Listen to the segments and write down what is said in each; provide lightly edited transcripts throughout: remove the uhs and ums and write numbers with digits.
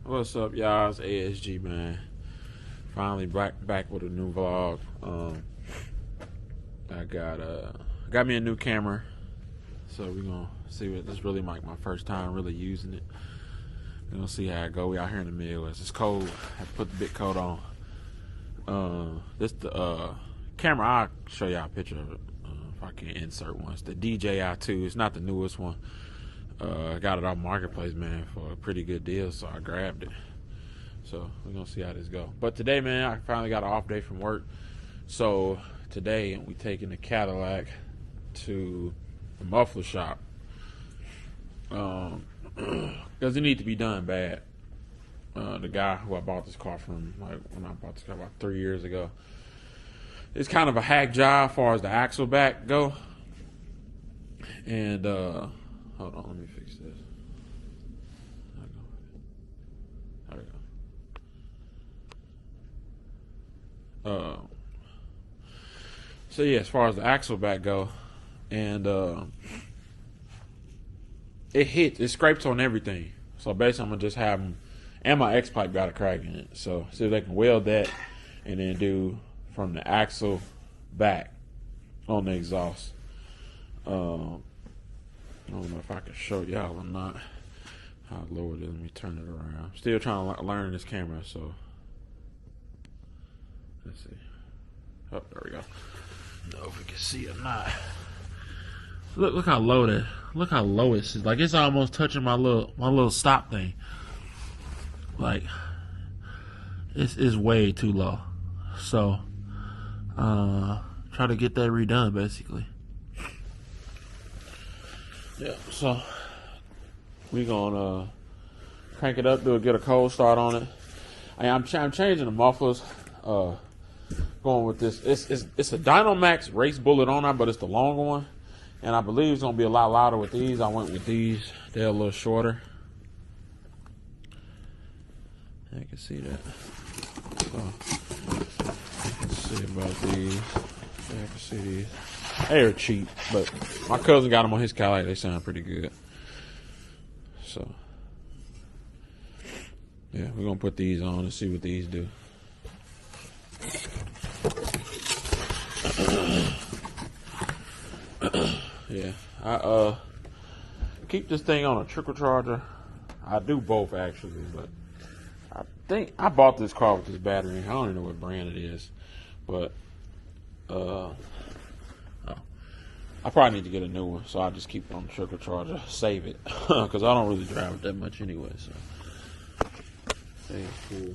What's up, y'all? It's ASG, man. Finally back with a new vlog. I got me a new camera, so we're gonna see what this really like my first time really using it. We're gonna see how it go. We out here in the Midwest. It's cold. I have to put the big coat on. This the camera. I'll show y'all a picture of it if I can insert one. It's the DJI-2. It's not the newest one. I got it off Marketplace, man, for a pretty good deal, so I grabbed it. So we're gonna see how this go. But today, man, I finally got an off day from work. So today we taking the Cadillac to the muffler shop. Because it needs to be done bad. The guy who I bought this car from, like when I bought this car about 3 years ago, it's kind of a hack job as far as the axle back go. And hold on, let me fix this. There we go. So yeah, as far as the axle back go, and it scrapes on everything. So basically, I'm gonna just have them, and my X pipe got a crack in it. So see if they can weld that, and then do from the axle back on the exhaust. I don't know if I can show y'all or not how low it is. Let me turn it around. I'm still trying to learn this camera, so let's see. Oh, there we go. Know if we can see or not. Look how low that. Look how low it is. Like it's almost touching my little stop thing. Like it's way too low. So try to get that redone basically. Yeah, so we gonna crank it up, get a cold start on it. I'm changing the mufflers. Going with this. It's a Dynamax Race Bullet on it, but it's the longer one, and I believe it's gonna be a lot louder with these. I went with these. They're a little shorter. I can see that. So let's see about these. I can see these. They're cheap, but my cousin got them on his Cadillac. They sound pretty good. So, yeah, we're going to put these on and see what these do. Yeah, I keep this thing on a trickle charger. I do both, actually, but I think I bought this car with this battery. I don't even know what brand it is, but I probably need to get a new one, so I'll just keep it on the trickle charger, save it, because I don't really drive it that much anyway. So, hey, cool.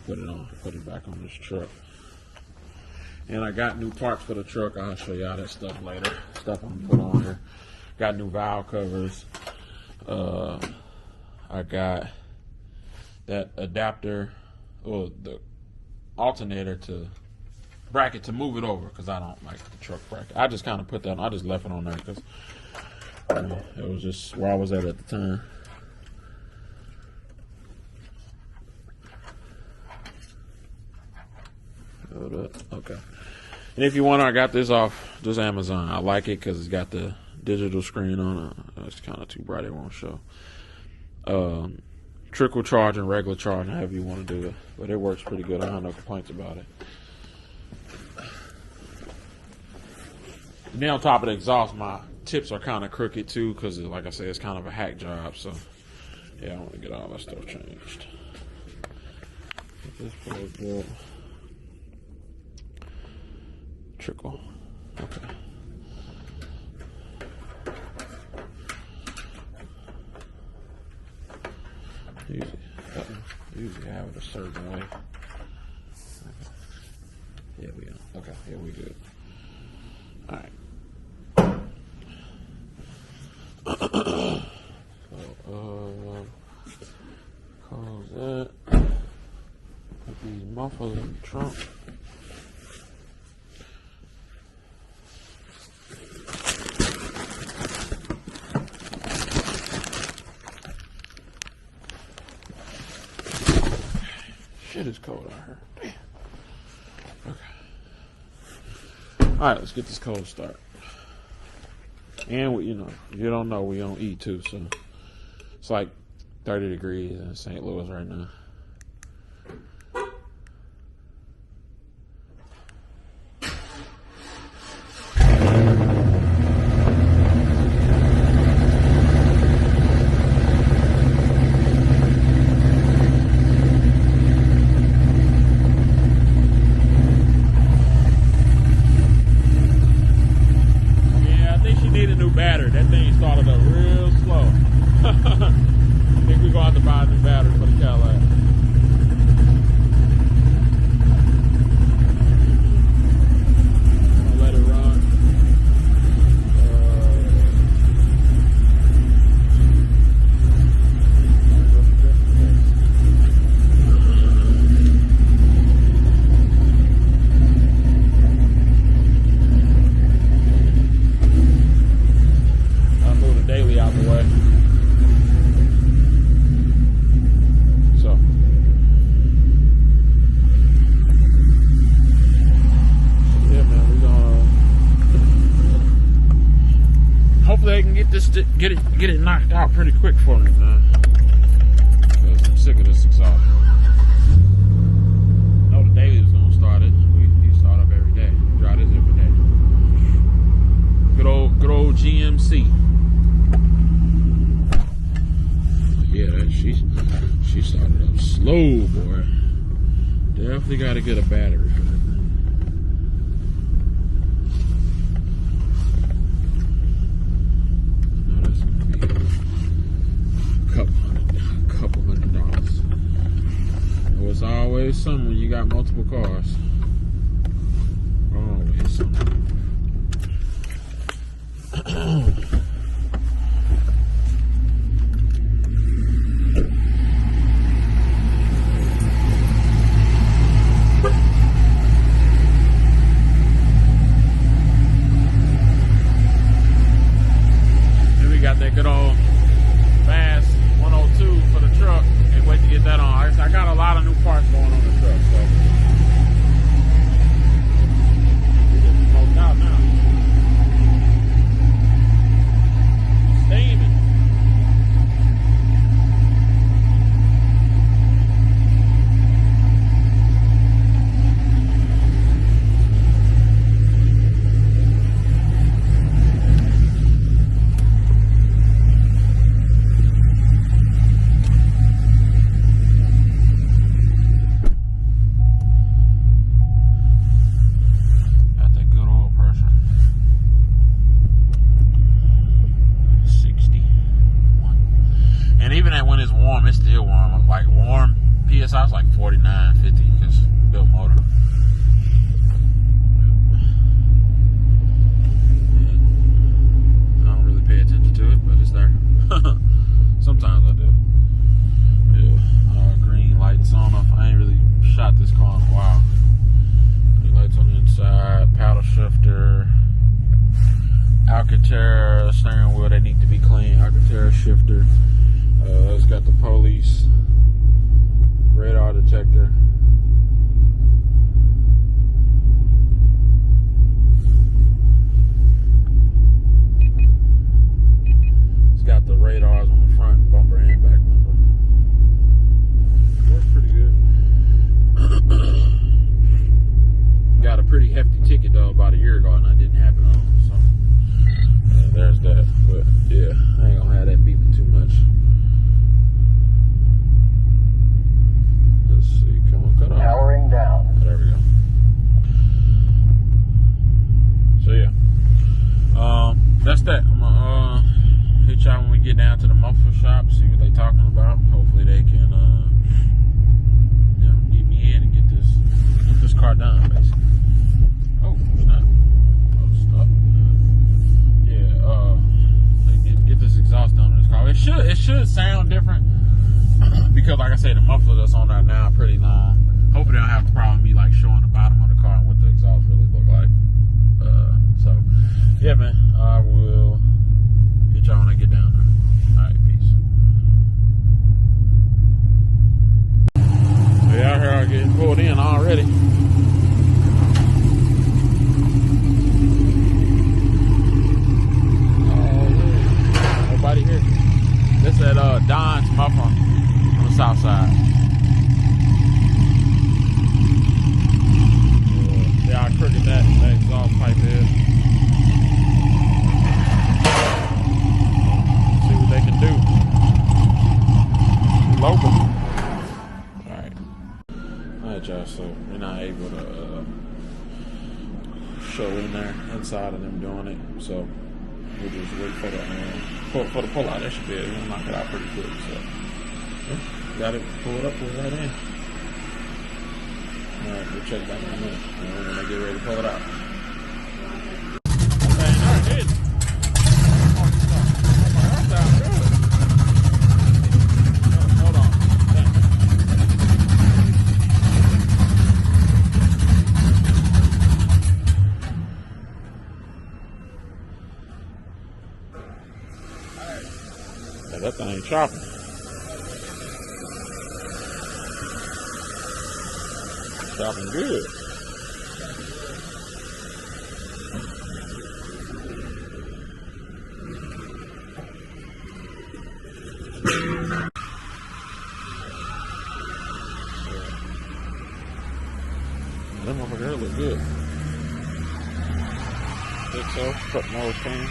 Let me put it back on this truck. And I got new parts for the truck. I'll show y'all that stuff later. Stuff I'm gonna put on here. Got new valve covers. I got that adapter, or the alternator to bracket to move it over, because I don't like the truck bracket. I just kind of put that on. I just left it on there because it was just where I was at the time. Hold up. Okay. And if you want, I got this off just Amazon. I like it because it's got the digital screen on it. It's kind of too bright, it won't show. Trickle charging, regular charging, however you want to do it. But it works pretty good. I don't have no complaints about it. And then on top of the exhaust, my tips are kind of crooked too, because like I said, it's kind of a hack job. So yeah, I want to get all that stuff changed. This part up. Trickle. Okay. Usually have it a certain way. Yeah, we are. Okay, yeah, we good. All right. So, close that. Put these mufflers in the trunk. Shit is cold out here. Damn. Okay. All right, let's get this cold start. And we, you know, you don't know, we don't eat too, so it's like 30 degrees in St. Louis right now. Battery. That thing started up real slow. I think we're going to have to buy a new battery for the Cadillac. I'll let it run. Daily out the way. So yeah, man, we're gonna hopefully they can get this get it knocked out pretty quick for me, man. Because I'm sick of this exhaust. I know the daily was gonna start it. We start up every day. We drive this every day. Good old GMC. Yeah, she started up slow, boy. Definitely got to get a battery for that thing. No, that's gonna be a couple $100. It's always something when you got multiple cars. Always something. That good old fast 102 for the truck. Can't wait to get that on. I got a lot of new parts going on the truck, so we just smoked out now. Steaming. It's still warm. Like warm PSI is like 49, 50 because built motor. I don't really pay attention to it, but it's there. Sometimes I do. Yeah. Green lights on. I ain't really shot this car in a while. Green lights on the inside. Paddle shifter. Alcantara steering wheel. They need to be clean. Alcantara shifter. It's got the police radar detector. It's got the radars on the front bumper and back bumper. Works pretty good. Got a pretty hefty ticket though about a year ago, and I didn't have it on. So there's that. But yeah, I ain't gonna have that beeping too much. Let's see, come on, cut off. Powering down. There we go. So yeah, that's that. I'm gonna hit y'all when we get down to the muffler shop, see what they talking about. Hopefully they can, get me in and get this car done, basically. Oh, snap. Oh, stop. Yeah, get this exhaust done on this car. It should sound different. Because like I said, the muffler that's on that now pretty long. Hopefully they don't have a problem me like showing the bottom of the car and what the exhaust really look like. So yeah, man, I will hit y'all when I get down there. Alright, peace. So y'all here are getting pulled in already. show in there inside of them doing it. So we'll just wait for the pull out. That should be it. We'll knock it out pretty quick. So yeah, got it. Pull it up. Pull it right in. All right, we'll check back in a minute when they get ready to pull it out. Okay, all right, good. Hold on. Yeah, that thing ain't chopping. Chopping good. That motherfucker look good. Think so. Truck nose clean.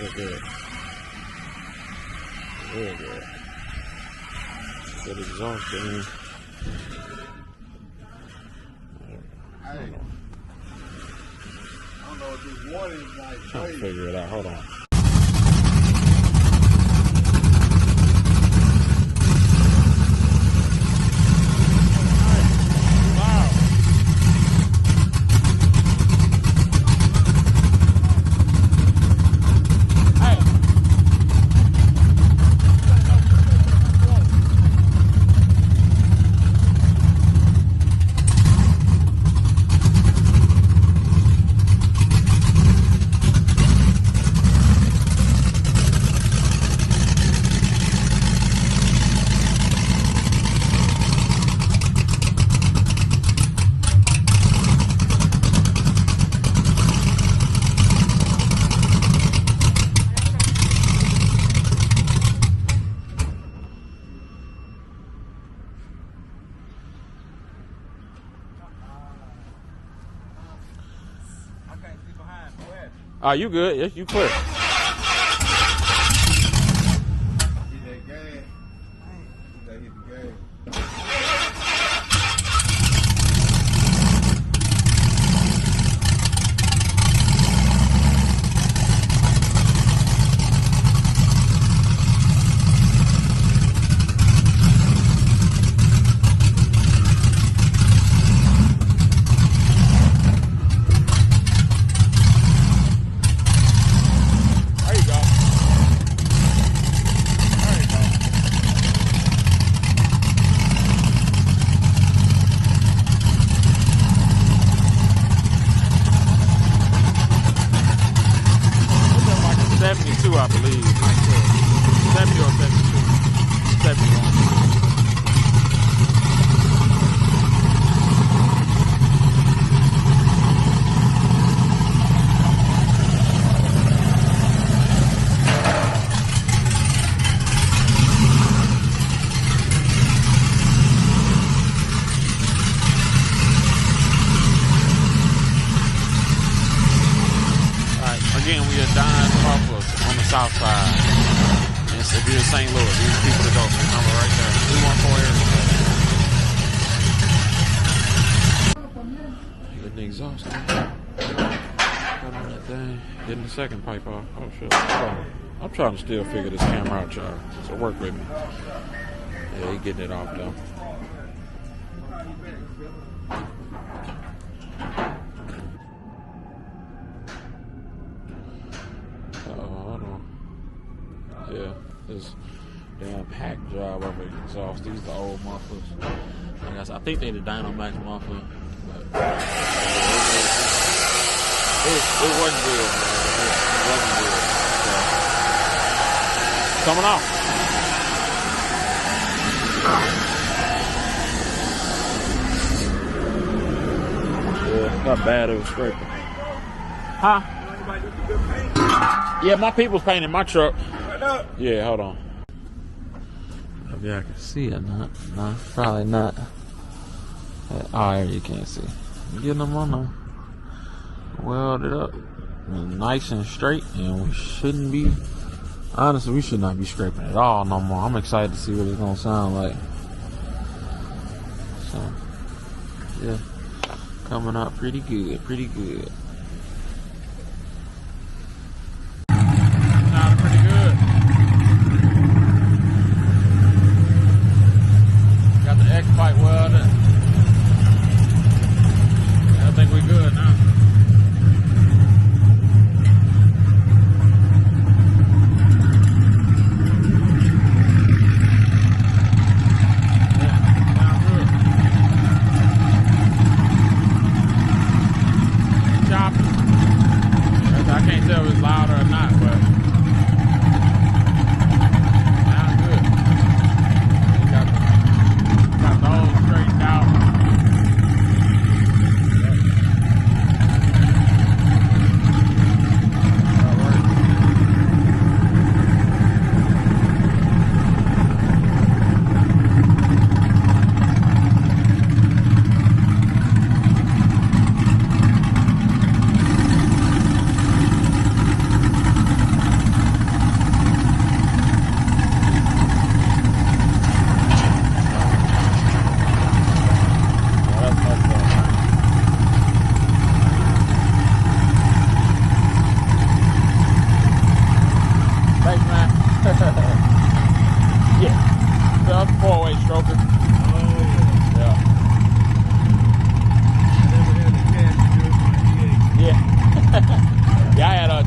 Look good. Real good. Good exhaust clean. I don't know if this water is like Trying to figure it out. Hold on. You good? Yes, you clear. hit that gas. They hit the gas. I believe. 70 or 72. 71. Again, we are dying muffler on the south side. And if you're in St. Louis, these people to go for the number right there. 314 Arizona. Getting the exhaust on. Got on that thing. Getting the second pipe off. Oh shit. I'm trying to still figure this camera out, y'all. So work with me. Yeah, he getting it off though. Yeah, this damn hack job of an exhaust. These are the old mufflers. I think they the Dynamax muffler, but it wasn't good, man. It wasn't good. So, coming off. Yeah, not bad. It was scraping. Huh? Yeah, my people's painting my truck. Yeah, hold on. Maybe I can see it. Not. No, probably not. Oh, there you can't see. I'm getting them on there. Weld it up. Nice and straight, and we shouldn't be Honestly, we should not be scraping at all no more. I'm excited to see what it's gonna sound like. So, yeah, coming out pretty good, pretty good. Sounds pretty good. Got the X pipe welded. I think we good now.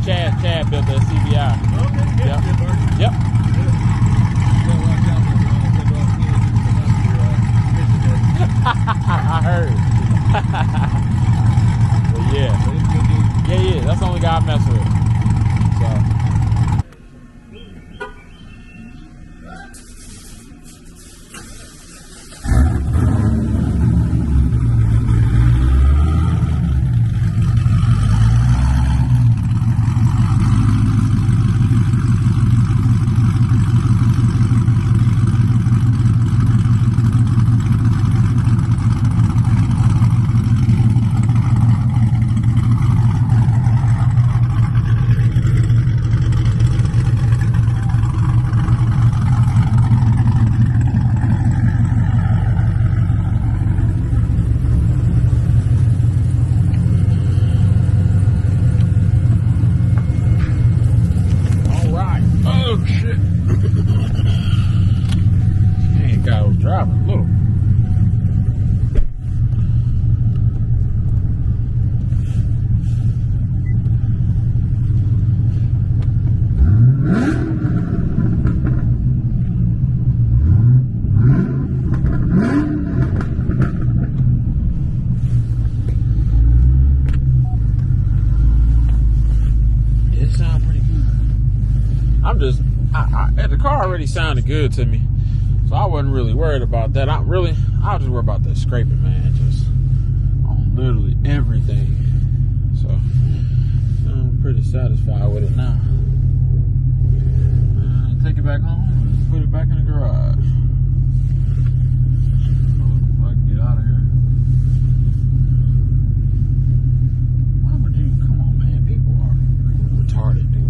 Chad built that CBI. Okay, yep. I heard. But yeah, that's the only guy I mess with. So. The car already sounded good to me, so I wasn't really worried about that. I was just worried about that scraping, man, just on literally everything. So I'm pretty satisfied with it now. Take it back home and put it back in the garage. So I can get out of here. Why would you? Come on, man. People are retarded, dude.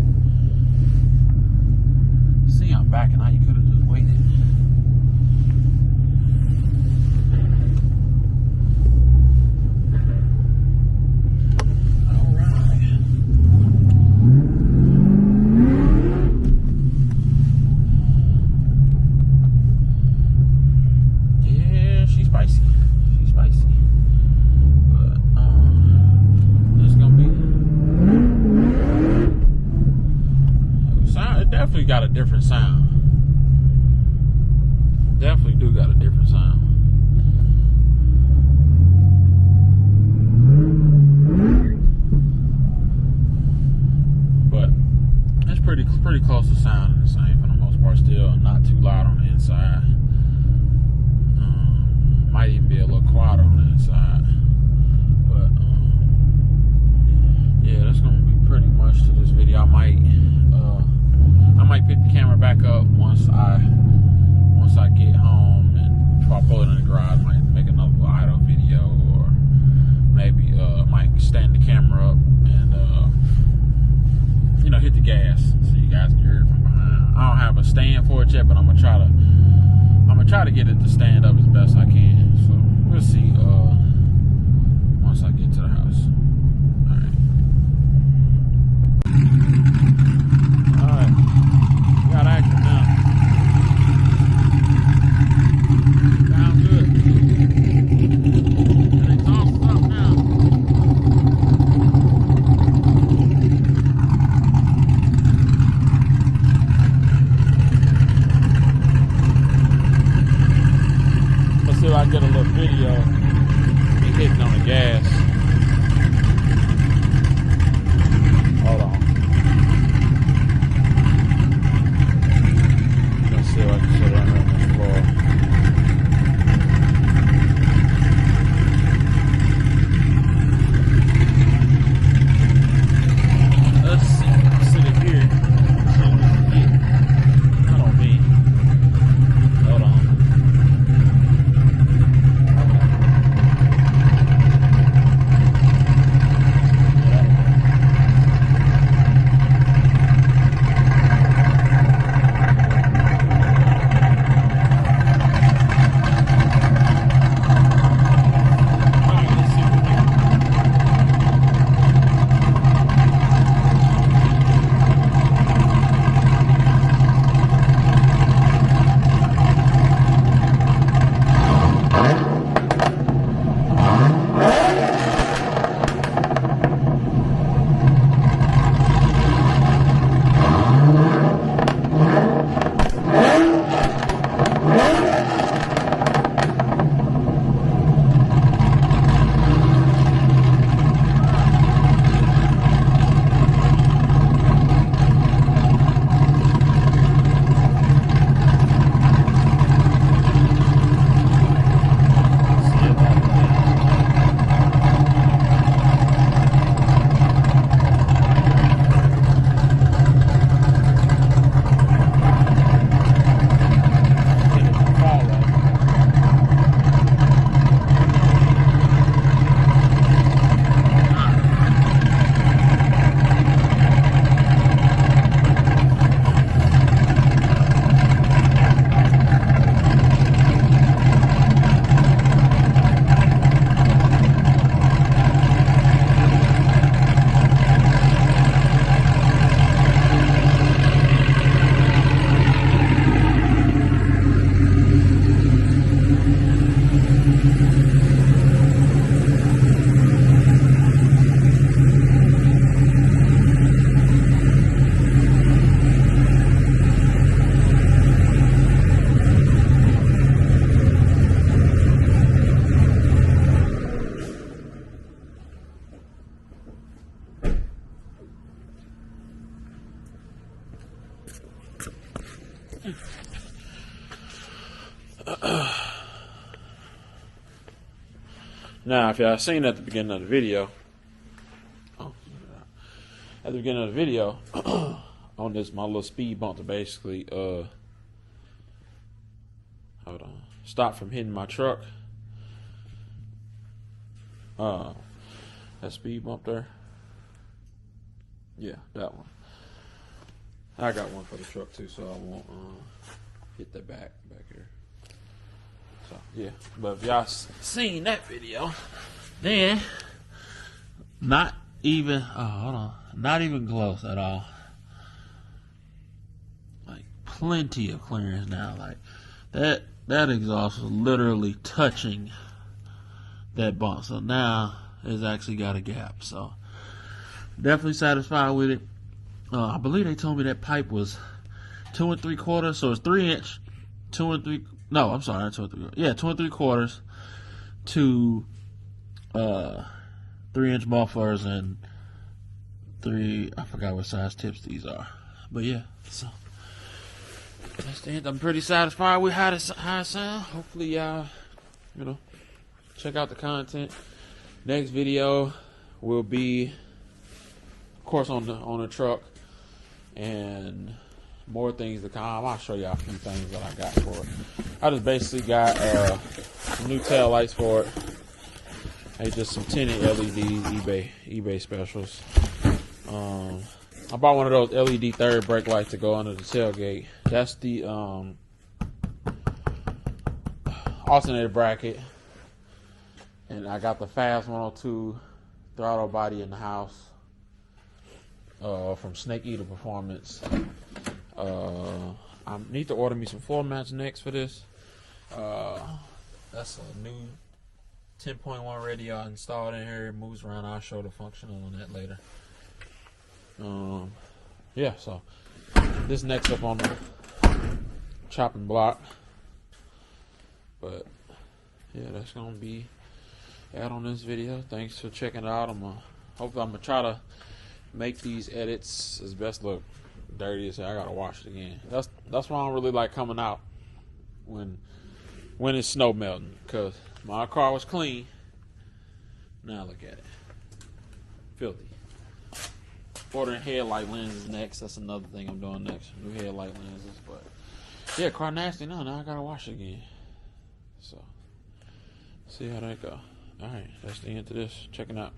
See, I'm backing out. You could have just waited. All right. Yeah, she's spicy. She's spicy. But it's gonna be. It definitely got a different sound. Definitely do got a different sound. But it's pretty close to sounding the same for the most part. Still not too loud on the inside. Might even be a little quiet on the inside. But yeah, that's gonna be pretty much to this video. I might pick the camera back up once I get home, and if I pull it in the garage, I might make another little idle video, or maybe might stand the camera up and hit the gas so you guys can hear it from behind. stand for it yet, but I'm gonna try to get it to stand up as best I can. So we'll see once I get to the house. Alright, got action now. Sounds good. And it's all up now. Let's see if I can get a little video of me hitting on the gas. Hold on. Let's see if I can sit down here on this floor. Let's see. Sit it here. See what we can get. Not on me. Hold on. Now, if y'all seen at the beginning of the video, on this, my little speed bump to basically, hold on, stop from hitting my truck. That speed bump there. Yeah, that one. I got one for the truck too, so I won't hit that back here. So yeah, but if y'all seen that video, then not even not even close at all. Like plenty of clearance now. Like that exhaust was literally touching that bump. So now it's actually got a gap. So definitely satisfied with it. I believe they told me that pipe was 2 3/4, so it's 3-inch, 2 3. No, I'm sorry, not 2 3. Yeah, 2 3/4 to 3-inch mufflers and 3. I forgot what size tips these are, but yeah. So that's the end. I'm pretty satisfied with how it sounds. Hopefully, y'all, check out the content. Next video will be, of course, on the truck. And more things to come. I'll show y'all a few things that I got for it. I just basically got some new tail lights for it. Hey, just some tinted LEDs, eBay specials. I bought one of those LED third brake lights to go under the tailgate. That's the alternator bracket. And I got the Fast 102 throttle body in the house from Snake Eater Performance. I need to order me some floor mats next for this. That's a new 10.1 radio I installed in here. It moves around. I'll show the function on that later. Yeah, so this next up on the chopping block. But yeah, that's gonna be out on this video. Thanks for checking it out. Hopefully I'm gonna try to make these edits as best look dirty as I gotta wash it again. That's why I don't really like coming out when it's snow melting, because my car was clean. Now look at it, filthy. Ordering headlight lenses next. That's another thing I'm doing next. New headlight lenses. But yeah, car nasty now. Now I gotta wash it again. So see how that go. Alright, that's the end of this. Checking out.